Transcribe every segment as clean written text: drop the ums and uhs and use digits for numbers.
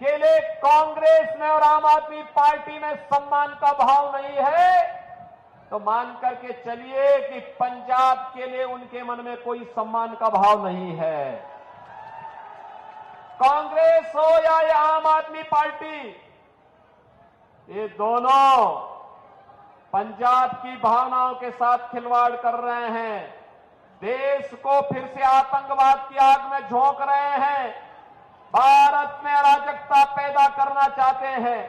के लिए कांग्रेस में और आम आदमी पार्टी में सम्मान का भाव नहीं है, तो मान करके चलिए कि पंजाब के लिए उनके मन में कोई सम्मान का भाव नहीं है। कांग्रेस हो या ये आम आदमी पार्टी, ये दोनों पंजाब की भावनाओं के साथ खिलवाड़ कर रहे हैं, देश को फिर से आतंकवाद की आग में झोंक रहे हैं, भारत में अराजकता पैदा करना चाहते हैं।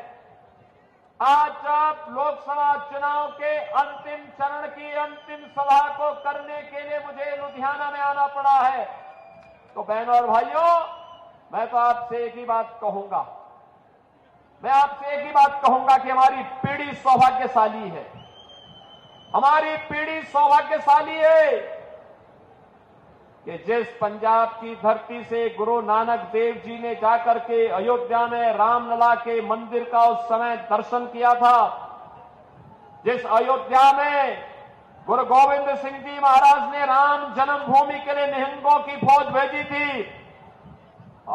आज जब लोकसभा चुनाव के अंतिम चरण की अंतिम सभा को करने के लिए मुझे लुधियाना में आना पड़ा है, तो बहनों और भाइयों, मैं तो आपसे एक ही बात कहूंगा, मैं आपसे एक ही बात कहूंगा कि हमारी पीढ़ी सौभाग्यशाली है, हमारी पीढ़ी सौभाग्यशाली है कि जिस पंजाब की धरती से गुरु नानक देव जी ने जाकर के अयोध्या में रामलला के मंदिर का उस समय दर्शन किया था, जिस अयोध्या में गुरु गोविंद सिंह जी महाराज ने राम जन्मभूमि के लिए निहंगों की फौज भेजी थी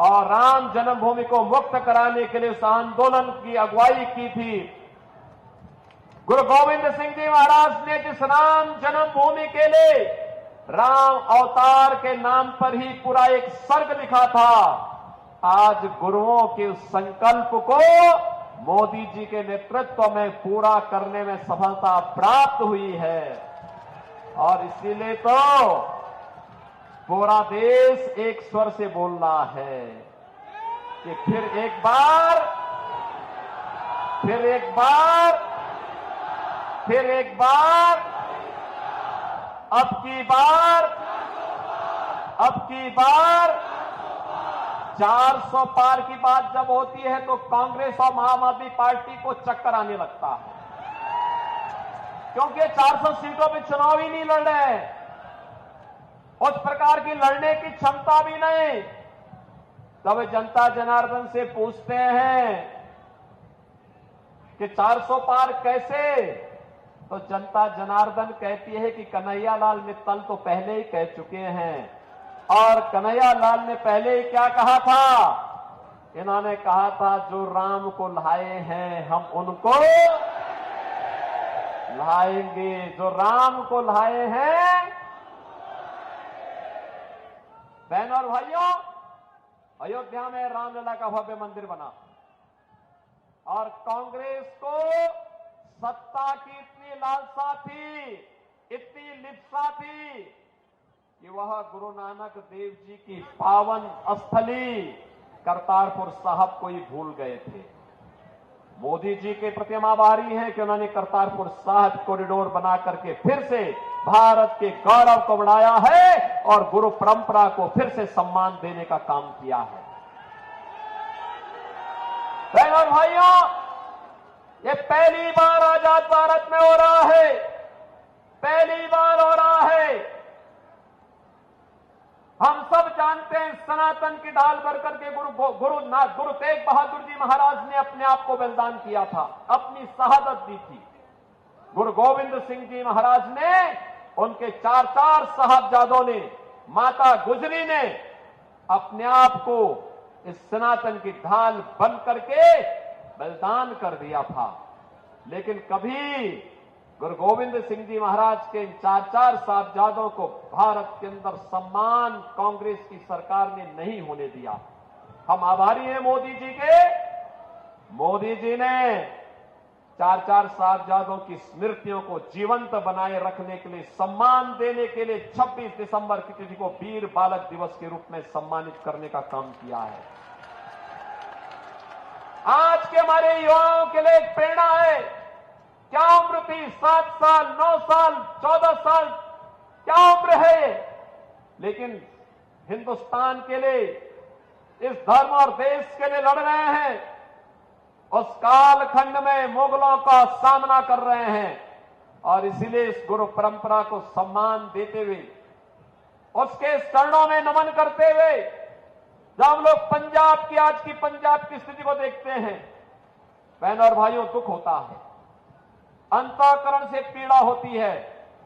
और राम जन्मभूमि को मुक्त कराने के लिए उस आंदोलन की अगुवाई की थी, गुरु गोविंद सिंह जी महाराज ने जिस राम जन्मभूमि के लिए राम अवतार के नाम पर ही पूरा एक सर्ग लिखा था, आज गुरुओं के उस संकल्प को मोदी जी के नेतृत्व में पूरा करने में सफलता प्राप्त हुई है। और इसीलिए तो पूरा देश एक स्वर से बोल रहा है कि फिर एक बार अब की बार 400 पार की बात जब होती है तो कांग्रेस और आम आदमी पार्टी को चक्कर आने लगता है, क्योंकि 400 सीटों पे चुनाव ही नहीं लड़ रहे हैं, उस प्रकार की लड़ने की क्षमता भी नहीं। तब जनता जनार्दन से पूछते हैं कि 400 पार कैसे, तो जनता जनार्दन कहती है कि कन्हैयालाल मित्तल तो पहले ही कह चुके हैं। और कन्हैयालाल ने पहले ही क्या कहा था? इन्होंने कहा था जो राम को लाए हैं हम उनको लाएंगे, जो राम को लाए हैं। बहनों और भाइयों, अयोध्या में रामलला का भव्य मंदिर बना और कांग्रेस को सत्ता की इतनी लालसा थी, इतनी लिप्सा थी कि वह गुरु नानक देव जी की पावन स्थली करतारपुर साहब को ही भूल गए थे। मोदी जी के प्रति हम आभारी हैं कि उन्होंने करतारपुर साहब कॉरिडोर बना करके फिर से भारत के गौरव को बढ़ाया है और गुरु परंपरा को फिर से सम्मान देने का काम किया है। बहनों और भाइयों, ये पहली बार आजाद भारत में हो रहा है, पहली बार हो रहा है। हम सब जानते हैं सनातन की ढाल भर करके गुरु तेग बहादुर जी महाराज ने अपने आप को बलिदान किया था, अपनी शहादत दी थी। गुरु गोविंद सिंह जी महाराज ने, उनके 4 साहबजादों ने, माता गुजरी ने अपने आप को इस सनातन की ढाल बन करके बलिदान कर दिया था। लेकिन कभी गुरु गोविंद सिंह जी महाराज के 4 साहबजादों को भारत के अंदर सम्मान कांग्रेस की सरकार ने नहीं होने दिया। हम आभारी हैं मोदी जी के। मोदी जी ने 4 साहबजादों की स्मृतियों को जीवंत बनाए रखने के लिए, सम्मान देने के लिए 26 दिसंबर की तिथि को वीर बालक दिवस के रूप में सम्मानित करने का काम किया है। आज के हमारे युवाओं के लिए एक प्रेरणा है। क्या उम्र थी? 7 साल, 9 साल, 14 साल, क्या उम्र है? लेकिन हिंदुस्तान के लिए, इस धर्म और देश के लिए लड़ रहे हैं। उस कालखंड में मुगलों का सामना कर रहे हैं और इसीलिए इस गुरु परंपरा को सम्मान देते हुए, उसके चरणों में नमन करते हुए, जब हम लोग पंजाब की, आज की पंजाब की स्थिति को देखते हैं, बहनों और भाइयों, दुख होता है, अंतःकरण से पीड़ा होती है।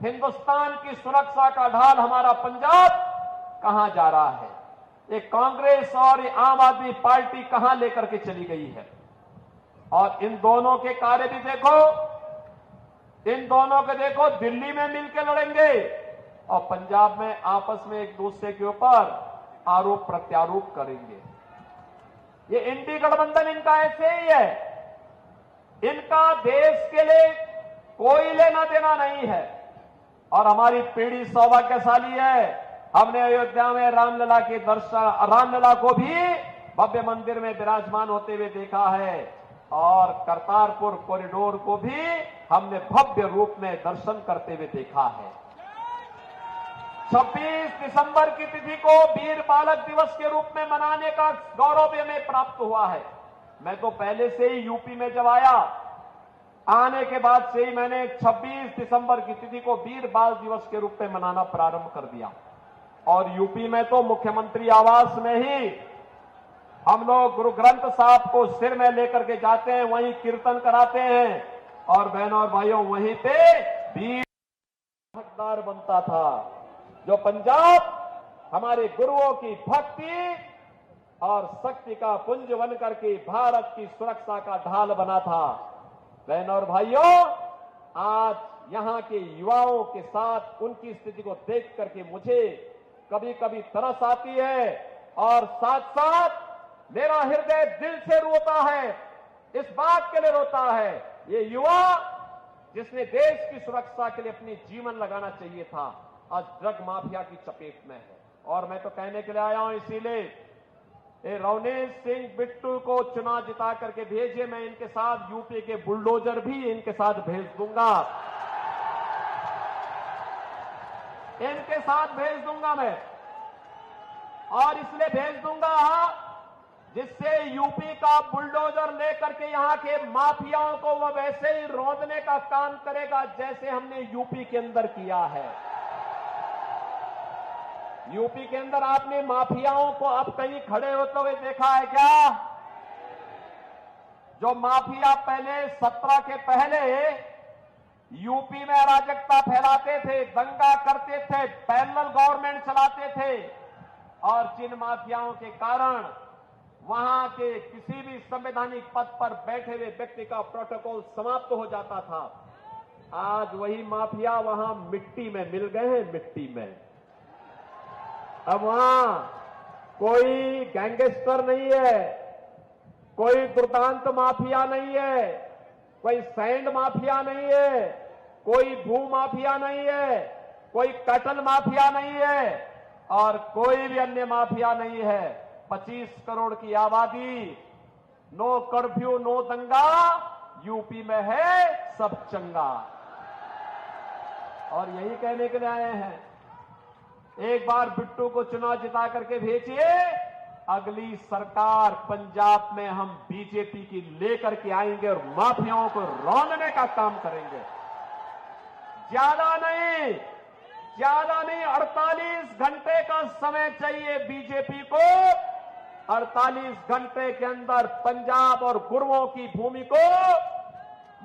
हिंदुस्तान की सुरक्षा का ढाल हमारा पंजाब कहां जा रहा है? ये कांग्रेस और ये आम आदमी पार्टी कहां लेकर के चली गई है। और इन दोनों के कार्य भी देखो, इन दोनों के देखो, दिल्ली में मिलकर लड़ेंगे और पंजाब में आपस में एक दूसरे के ऊपर आरोप प्रत्यारोप करेंगे। ये इंडी गठबंधन इनका ऐसे ही है। इनका देश के लिए कोई लेना देना नहीं है। और हमारी पीढ़ी सौभाग्यशाली है, हमने अयोध्या में रामलला के दर्शन, रामलला को भी भव्य मंदिर में विराजमान होते हुए देखा है और करतारपुर कॉरिडोर को भी हमने भव्य रूप में दर्शन करते हुए देखा है। 26 दिसंबर की तिथि को वीर बालक दिवस के रूप में मनाने का गौरव हमें प्राप्त हुआ है। मैं तो पहले से ही यूपी में जब आया, आने के बाद से ही मैंने 26 दिसंबर की तिथि को वीर बाल दिवस के रूप में मनाना प्रारंभ कर दिया। और यूपी में तो मुख्यमंत्री आवास में ही हम लोग गुरु ग्रंथ साहब को सिर में लेकर के जाते हैं, वहीं कीर्तन कराते हैं और बहनों और भाइयों वहीं पे वीर हकदार बनता था। जो पंजाब हमारे गुरुओं की भक्ति और शक्ति का पुंज बन करके भारत की सुरक्षा का ढाल बना था। बहनों और भाइयों, आज यहां के युवाओं के साथ उनकी स्थिति को देख करके मुझे कभी कभी तरस आती है और साथ साथ मेरा हृदय दिल से रोता है। इस बात के लिए रोता है, ये युवा जिसने देश की सुरक्षा के लिए अपनी जीवन लगाना चाहिए था, आज ड्रग माफिया की चपेट में है। और मैं तो कहने के लिए आया हूं, इसीलिए रवनीश सिंह बिट्टू को चुनाव जिता करके भेजिए, मैं इनके साथ यूपी के बुलडोजर भी इनके साथ भेज दूंगा, इनके साथ भेज दूंगा मैं। और इसलिए भेज दूंगा जिससे यूपी का बुलडोजर लेकर के यहां के माफियाओं को वो वैसे ही रौंदने का काम करेगा जैसे हमने यूपी के अंदर किया है। यूपी के अंदर आपने माफियाओं को अब कहीं खड़े होते हुए देखा है क्या? जो माफिया पहले 17 के पहले यूपी में अराजकता फैलाते थे, दंगा करते थे, पैरेलल गवर्नमेंट चलाते थे और जिन माफियाओं के कारण वहां के किसी भी संवैधानिक पद पर बैठे हुए व्यक्ति का प्रोटोकॉल समाप्त हो जाता था, आज वही माफिया वहां मिट्टी में मिल गए हैं, मिट्टी में। अब वहां कोई गैंगस्टर नहीं है, कोई दुर्दांत माफिया नहीं है, कोई सैंड माफिया नहीं है, कोई भू माफिया नहीं है, कोई कटल माफिया नहीं है और कोई भी अन्य माफिया नहीं है। 25 करोड़ की आबादी, नो कर्फ्यू नो दंगा, यूपी में है सब चंगा। और यही कहने के लिए आए हैं, एक बार बिट्टू को चुनाव जिता करके भेजिए, अगली सरकार पंजाब में हम बीजेपी की लेकर के आएंगे और माफियाओं को रौंदने का काम करेंगे। ज्यादा नहीं 48 घंटे का समय चाहिए बीजेपी को। 48 घंटे के अंदर पंजाब और गुरुओं की भूमि को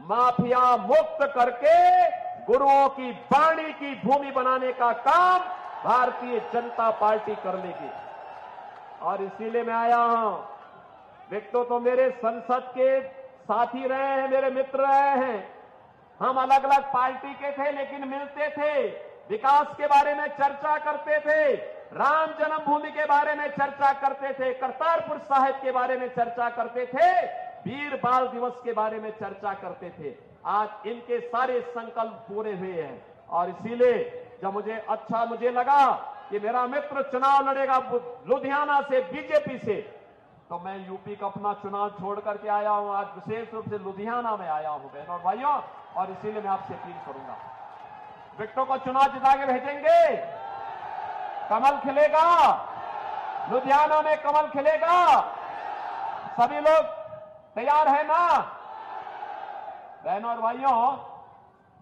माफिया मुक्त करके गुरुओं की वाणी की भूमि बनाने का काम भारतीय जनता पार्टी कर लेगी। और इसीलिए मैं आया हूं। बिट्टू तो मेरे संसद के साथी रहे हैं, मेरे मित्र रहे हैं। हम अलग अलग पार्टी के थे लेकिन मिलते थे, विकास के बारे में चर्चा करते थे, राम जन्मभूमि के बारे में चर्चा करते थे, करतारपुर साहिब के बारे में चर्चा करते थे, वीर बाल दिवस के बारे में चर्चा करते थे। आज इनके सारे संकल्प पूरे हुए हैं और इसीलिए जब मुझे लगा कि मेरा मित्र चुनाव लड़ेगा लुधियाना से बीजेपी से, तो मैं यूपी का अपना चुनाव छोड़ करके आया हूं। आज विशेष रूप से लुधियाना में आया हूं बहनों और भाइयों, और इसीलिए मैं आपसे अपील करूंगा, बिट्टू को चुनाव जिता के भेजेंगे, कमल खिलेगा, लुधियाना में कमल खिलेगा। सभी लोग तैयार है ना? बहनों और भाइयों,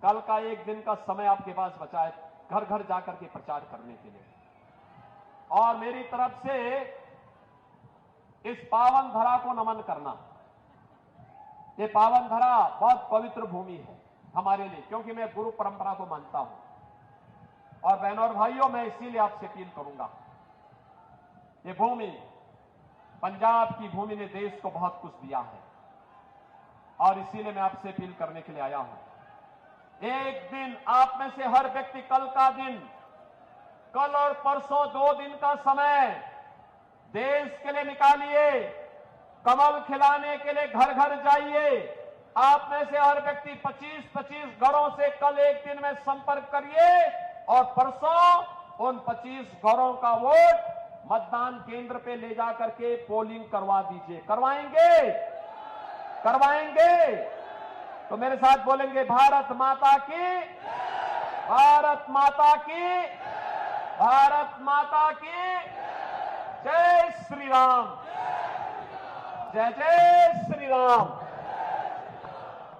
कल का एक दिन का समय आपके पास बचा है घर घर जाकर के प्रचार करने के लिए। और मेरी तरफ से इस पावन धरा को नमन करना। ये पावन धरा बहुत पवित्र भूमि है हमारे लिए, क्योंकि मैं गुरु परंपरा को मानता हूं। और बहनों और भाइयों, मैं इसीलिए आपसे अपील करूंगा, ये भूमि, पंजाब की भूमि ने देश को बहुत कुछ दिया है और इसीलिए मैं आपसे अपील करने के लिए आया हूं। एक दिन आप में से हर व्यक्ति कल का दिन, कल और परसों 2 दिन का समय देश के लिए निकालिए। कमल खिलाने के लिए घर घर जाइए। आप में से हर व्यक्ति 25-25 घरों से कल एक दिन में संपर्क करिए और परसों उन 25 घरों का वोट मतदान केंद्र पे ले जाकर के पोलिंग करवा दीजिए। करवाएंगे? करवाएंगे? तो मेरे साथ बोलेंगे, भारत माता की, भारत माता की, भारत माता की जय श्री राम, जय जय श्री राम।